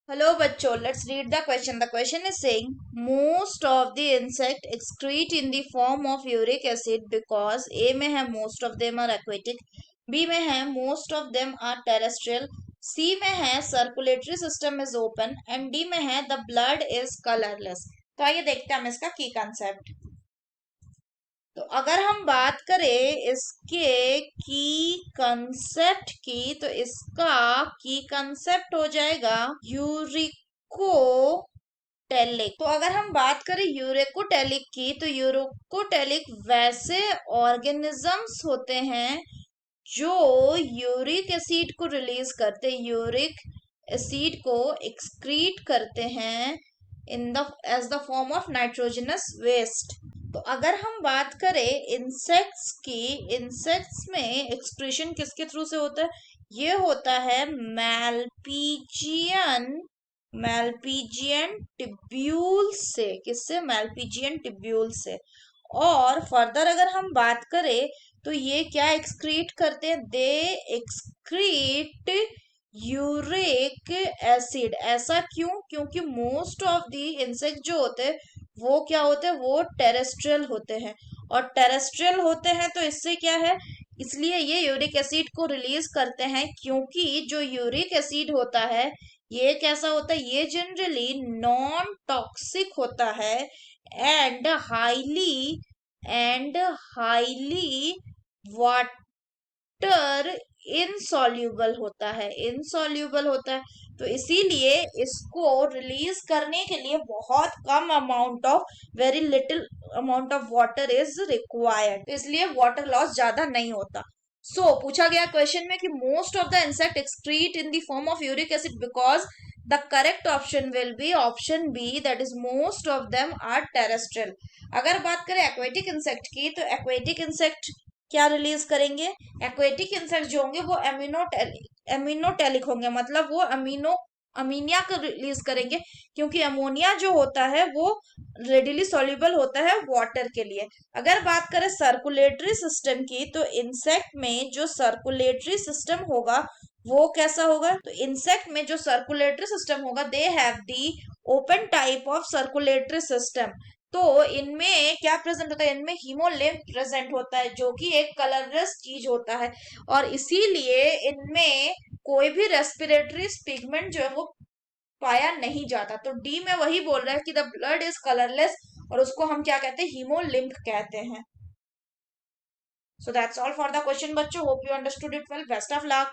Hello bachcho, let's read the question. The question is saying most of the insect excrete in the form of uric acid because A में है most of them are aquatic, B में है most of them are terrestrial, C में है circulatory system is open and D में है the blood is colorless. तो आइए देखते हैं हम इसका की कंसेप्ट। तो अगर हम बात करें इसके की कंसेप्ट की तो इसका की कंसेप्ट हो जाएगा यूरिकोटेलिक। तो अगर हम बात करें यूरिकोटेलिक की तो यूरिकोटेलिक वैसे ऑर्गेनिजम्स होते हैं जो यूरिक एसिड को रिलीज करते, यूरिक एसिड को एक्सक्रीट करते हैं in the as the form of nitrogenous waste. तो अगर हम बात करें इंसेक्ट्स की, इंसेक्ट्स में एक्सक्रीशन किसके थ्रू से होता है? ये होता है मैलपीजियन टिब्यूल से। किससे? मैलपीजियन टिब्यूल से। और फर्दर अगर हम बात करें तो ये क्या एक्सक्रीट करते हैं? दे एक्सक्रीट यूरिक एसिड। ऐसा क्यों? क्योंकि मोस्ट ऑफ द इंसेक्ट जो होते हैं वो क्या होते हैं? वो टेरेस्ट्रियल होते हैं। और टेरेस्ट्रियल होते हैं तो इससे क्या है, इसलिए ये यूरिक एसिड को रिलीज करते हैं, क्योंकि जो यूरिक एसिड होता है ये कैसा होता है? ये जनरली नॉन टॉक्सिक होता है एंड हाईली वाटर इनसॉल्यूबल होता है, इनसॉल्यूबल होता है। तो इसीलिए इसको रिलीज करने के लिए बहुत कम amount of, very little amount of water is required, तो इसलिए वाटर लॉस ज्यादा नहीं होता। पूछा गया क्वेश्चन में कि most of the insect excrete in the form of uric acid because the correct option will be option B, that is most of them are terrestrial. अगर बात करें एक्वेटिक इंसेक्ट की तो एक्वेटिक इंसेक्ट क्या release करेंगे? Aquatic insect जो होंगे वो एमिनोटेलिक होंगे, मतलब वो अमीनिया को रिलीज करेंगे, क्योंकि अमोनिया जो होता है वो रेडिली सॉल्युबल होता है वाटर के लिए। अगर बात करें सर्कुलेटरी सिस्टम की तो इंसेक्ट में जो सर्कुलेटरी सिस्टम होगा वो कैसा होगा? तो इंसेक्ट में जो सर्कुलेटरी सिस्टम होगा, they have the open type of circulatory system. तो इनमें क्या प्रेजेंट होता है? इनमें हीमोलिम्फ प्रेजेंट होता है जो कि एक कलरलेस चीज होता है, और इसीलिए इनमें कोई भी रेस्पिरेटरी पिगमेंट जो है वो पाया नहीं जाता। तो डी में वही बोल रहा है कि द ब्लड इज कलरलेस, और उसको हम क्या कहते हैं? हीमोलिम्फ कहते हैं। So that's all for the question बच्चों, hope you understood it well, best of luck.